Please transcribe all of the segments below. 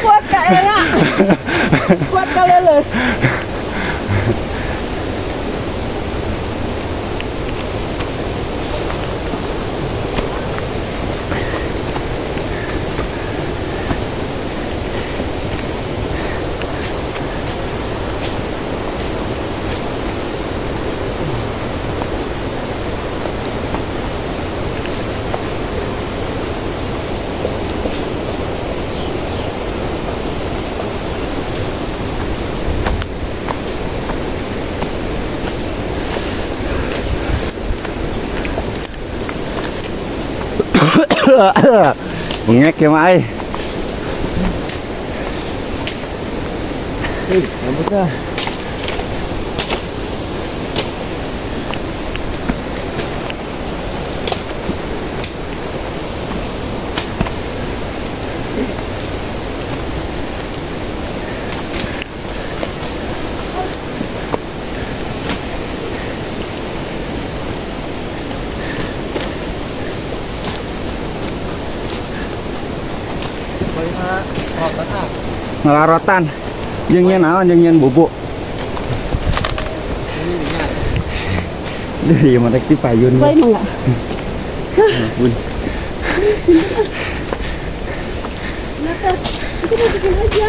Kuat Kak Era. Kuat Kak Leles. Bengek ya Mai. Rambutnya. Ngelarotan. Jeung nya naon jeung nya bubuk. Deui mah rek dipayun. Baik mah enggak? Ampun. Nata, itu masukin aja.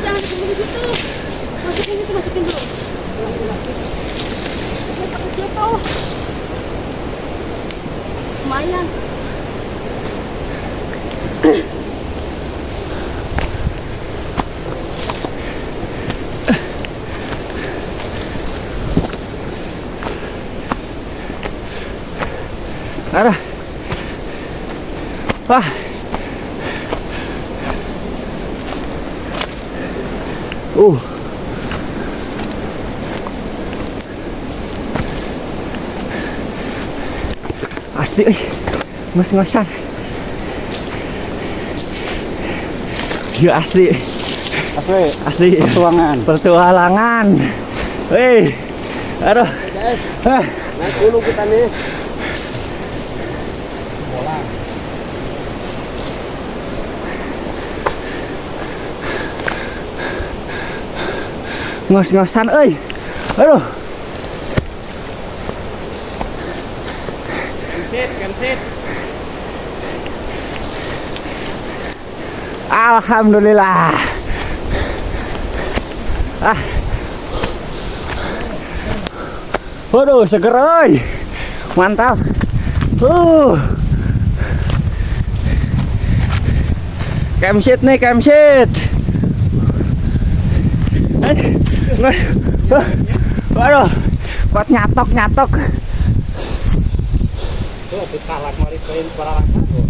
Jangan begitu. Masukin itu, masukin dulu. Jatuh. Lumayan. Arah. Wah. Asli ngos-ngosan. Ya asli. Asli pertualangan. Wih. Aduh. Naik dulu kita nih. Ngos-ngosan euy. Aduh. Kensit. Alhamdulillah. Waduh, seger euy. Mantap. Campsite nih, campsite. Waduh, kuat nyatok. Tuh, ditalan mari poin peralatan tuh.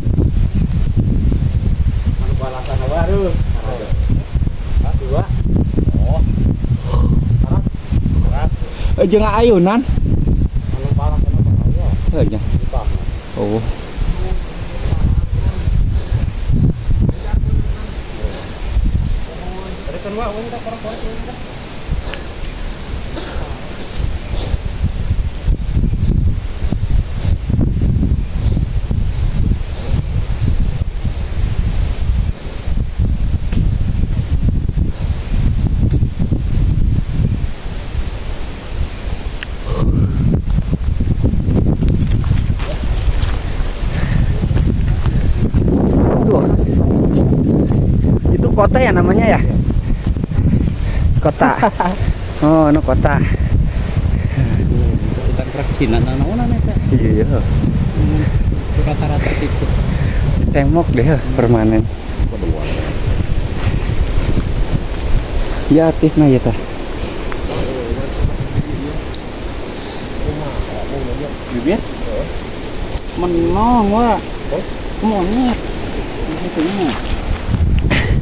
Anu balasan baru. Dua. Oh. Sarat. Jeung ayunan. Anu balasan baru. Heuh nya. Oh. Dari kedua kita korek-korek kita. Kota ya namanya ya? Kota. Oh, no kota. Kita keraksinan naon eta. Iya. Rata-rata itu. Tembok deh permanen. Ya artisna ya tah. Bibit? Menong wah. Monyet. Itu nya.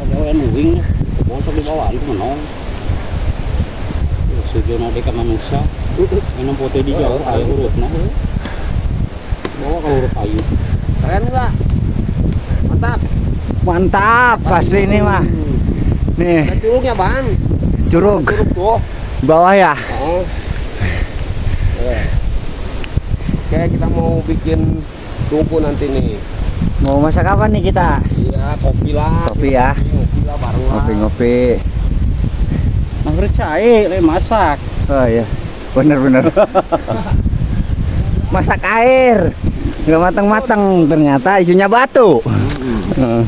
Kalau wing bosok di bawah itu menong. Sujud nanti ke manusia. Minum putih di jauh air urutnya. Bawa kalau urut ayu. Keren enggak? Mantap. Mantap asli ini mah. Nih, Ada curugnya bang. curug Curug tuh. bawah ya. Oh. Oke, kita mau bikin tungku nanti nih. Mau masak apa nih kita? Iya, kopi lah. Kopi ya. Ngopi lah bareng lah. Ngopi-ngopi. Anggrek cair, masak. Oh iya, bener-bener. Masak air, nggak matang-matang, ternyata isinya batu. Heeh.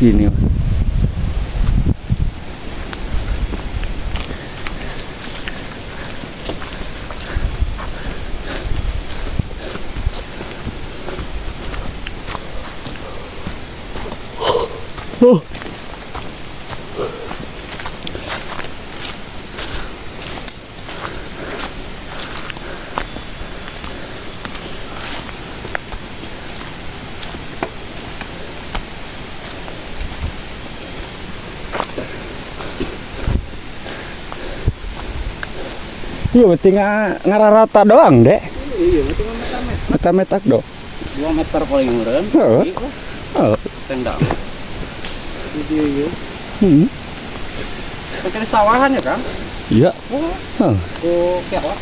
Ini. Iya, berarti ngararata doang, Dek. Iya, itu meter-meter. Meta-metak dong. 2 meter paling meureun. Oh. Oh. Tendang. Iya. Hmm. Pakai sawahan ya, Kang? Iya. Oh. Oh. Kayak apa?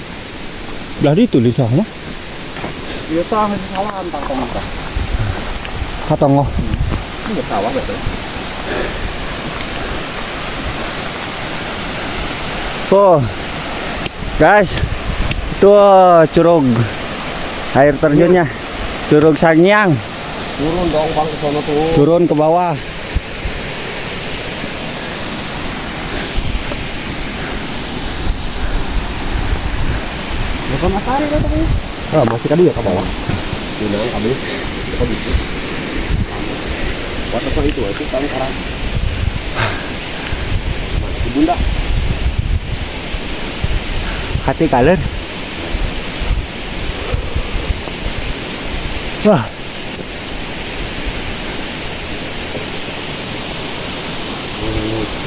Udah ditulis sama. Iya, sawahan sawahan tangkong kita. Katongo. Ini sawah betul. Oh. Guys, itu curug air terjunnya, curug Sangiang. Turun dong bang ke sono tuh. Turun ke bawah. Bukan matahari kan tadi? Oh, masih tadi ya ke bawah. Sudah habis. Apa gitu? Buat apa itu kan sekarang. Mana si bunda? Hati kalian. Wah.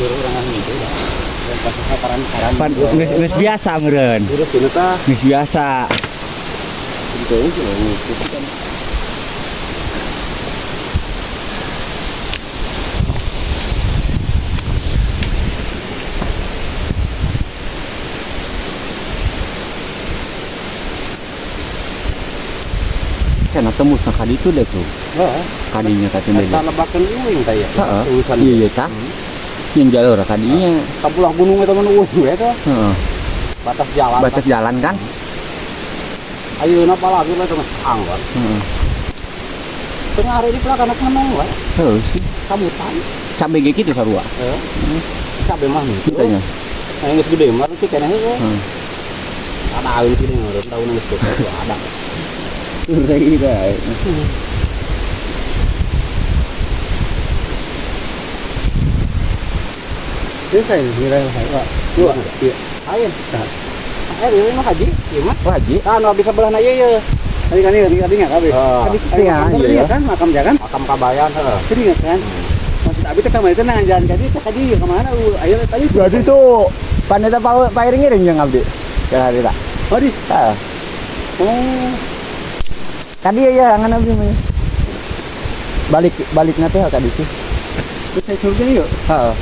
Orang itu dah. Dan pas karan-karan. Geus biasa meureun. Terus ini tah. Geus biasa. Itu sih kan. Kan tembus na kadi itu deh tuh. Heeh. Kadinya katanya deh. Kita lebakan uing tanya. Heeh. Tulisan. Iya tah. Yang jalur kadinya. Kapulah gunung itu teman uing ya tuh. Heeh. Batas jalan. Batas jalan kan? Ayo napa lagi lah teman anggar. Heeh. Tengah hari di belakang anak menong lah. Heuh sih. Sambutan. Cabe ge kitu sarua. Heeh. Cabe mah nih. Kitanya. Nah, yang gede mah sih kayaknya itu. Heeh. Ada awin sini ngurus tahun yang gede ada. Lagi guys. Ini saya nilai Pak. Dua. Iya. Ayo. Ayo ini mah haji, iya mah. Haji. Ah, nu bisa belah na ieu ye. Tadi ingat kabeh. Iya, iya. Kan makam jangan. Makam Kabayan, heeh. Tadi ingat kan? Maksud abi teh kamari teh nangan jalan kadi teh kadi ka mana ayo tadi. Jadi tuh pandeta pairing-iring jeung abdi. Hari tak. Oh di. Heeh. Oh. Kadi ya angan abdi mah. Balik nanti kadi sih. Terus saya suruh yuk. Heeh.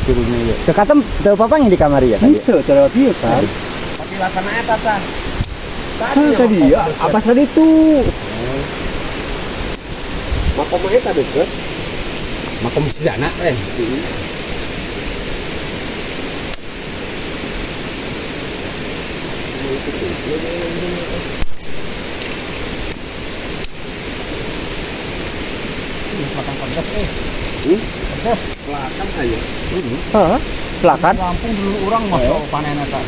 Suruhnya yuk. Teu katem teu papang di kamar ya tadi. Itu terus ieu kan. Tapi laksana eta tah. Tadi ya, apa tadi itu? Makom eta deket. Makom Sidana Pelakang aja. Heeh. Pelakan. Lampung dulu orang masuk panen eta.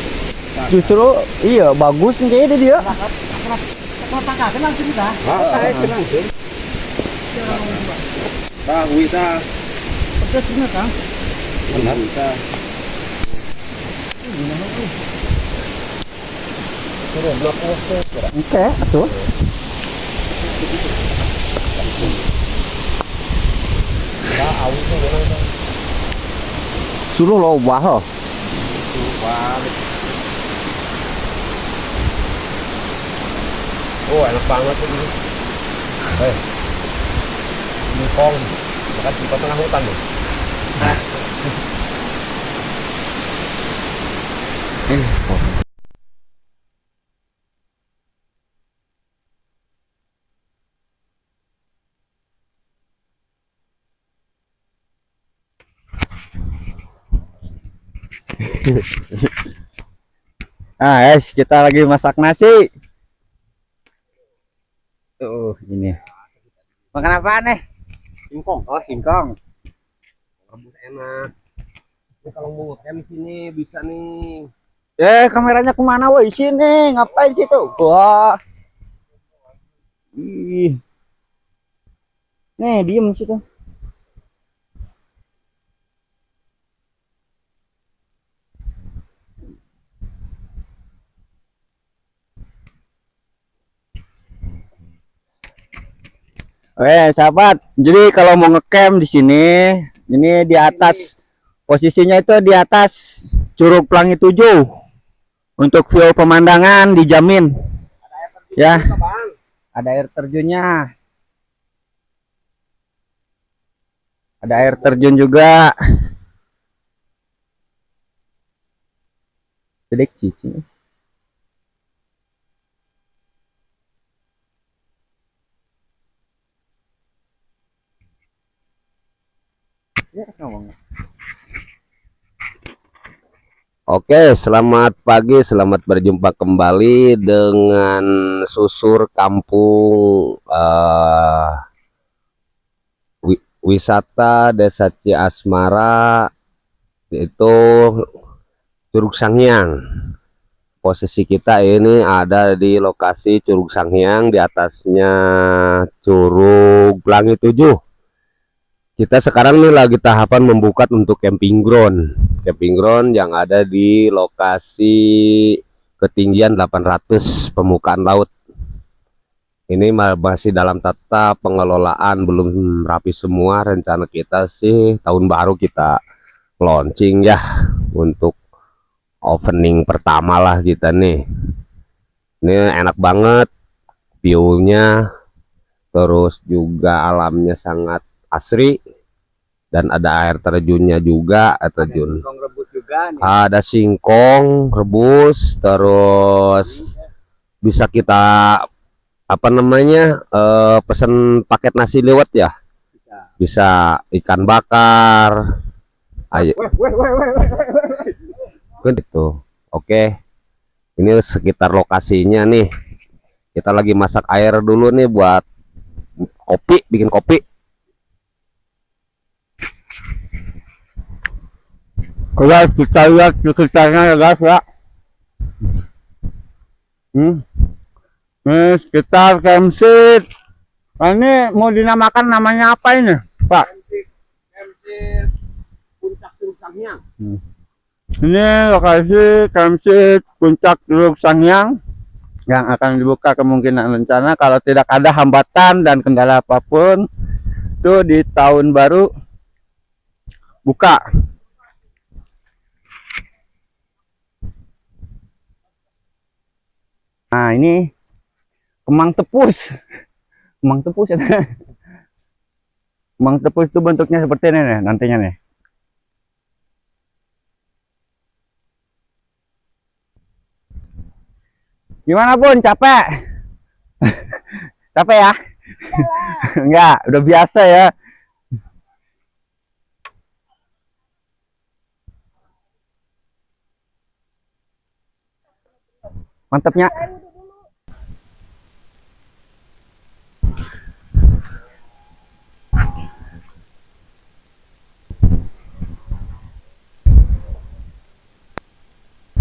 Justru iya bagus kayaknya dia. Kenapa kenang sih kita? Kenang sih. Tahu kita. Pedas bener kan? Benar kita. Turun blok poster. Oke, atuh. Suruh lo wah. balik. Oh, enak banget ini. Singkong, makan di tengah hutan nih. Guys, kita lagi masak nasi. Tuh, ini. Makan apa nih? Singkong. Oh, singkong. Rebus enak. Ini kalau mau ngecamp di sini bisa nih. Kameranya kemana woi? Sini, ngapain situ? Wah. Ih. Nih, diem situ. Oke, sahabat. Jadi kalau mau ngecamp di sini, ini di atas posisinya itu di atas Curug Pelangi 7. Untuk view pemandangan dijamin. Ya. Ada air terjunnya. Ada air terjun juga. Sedek cici. Oke, selamat pagi, selamat berjumpa kembali dengan susur kampung wisata Desa Ciasmara, yaitu Curug Sanghyang. Posisi kita ini ada di lokasi Curug Sanghyang, di atasnya Curug Pelangi 7. Kita sekarang nih lagi tahapan membuka untuk camping ground yang ada di lokasi ketinggian 800 permukaan laut. Ini masih dalam tata pengelolaan, belum rapi semua. Rencana kita sih tahun baru kita launching ya, untuk opening pertama lah kita nih. Ini enak banget view-nya, terus juga alamnya sangat asri, dan ada air terjunnya juga. Terjun ada singkong rebus, terus bisa kita pesan paket nasi lewat ya, bisa ikan bakar ayo gitu. Oke, ini sekitar lokasinya nih. Kita lagi masak air dulu nih buat kopi, bikin kopi. Guys, kita lihat sekitarnya ya guys ya. Ini sekitar campsite. Ini mau dinamakan namanya apa ini, Pak? Campsite Puncak Curug Sanghyang. Ini lokasi campsite Puncak Curug Sanghyang yang akan dibuka kemungkinan rencana kalau tidak ada hambatan dan kendala apapun itu di tahun baru buka. Nah, ini kemang tepus. Kemang tepus ya. Kemang tepus itu bentuknya seperti ini nih nantinya nih. Gimana Bun, capek? Capek ya? Enggak, udah biasa ya. Mantapnya.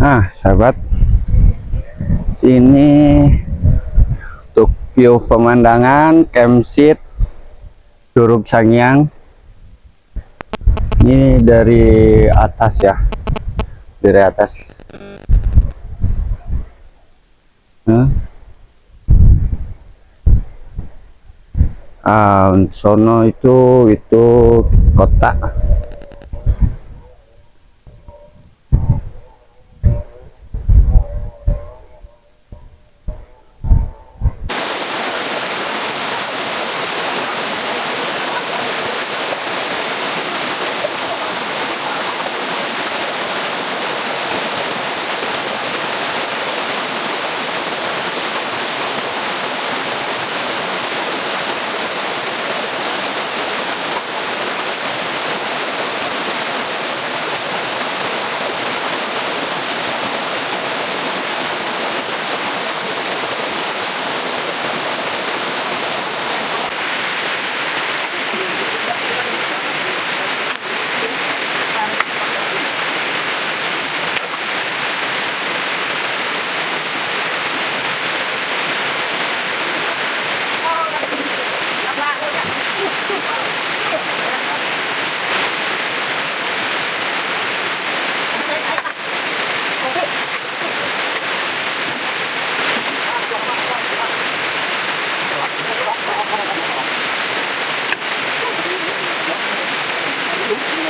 Nah, sahabat, sini untuk view pemandangan campsite Curug Sanghyang. Ini dari atas ya, dari atas. Sono itu kota. Aduh.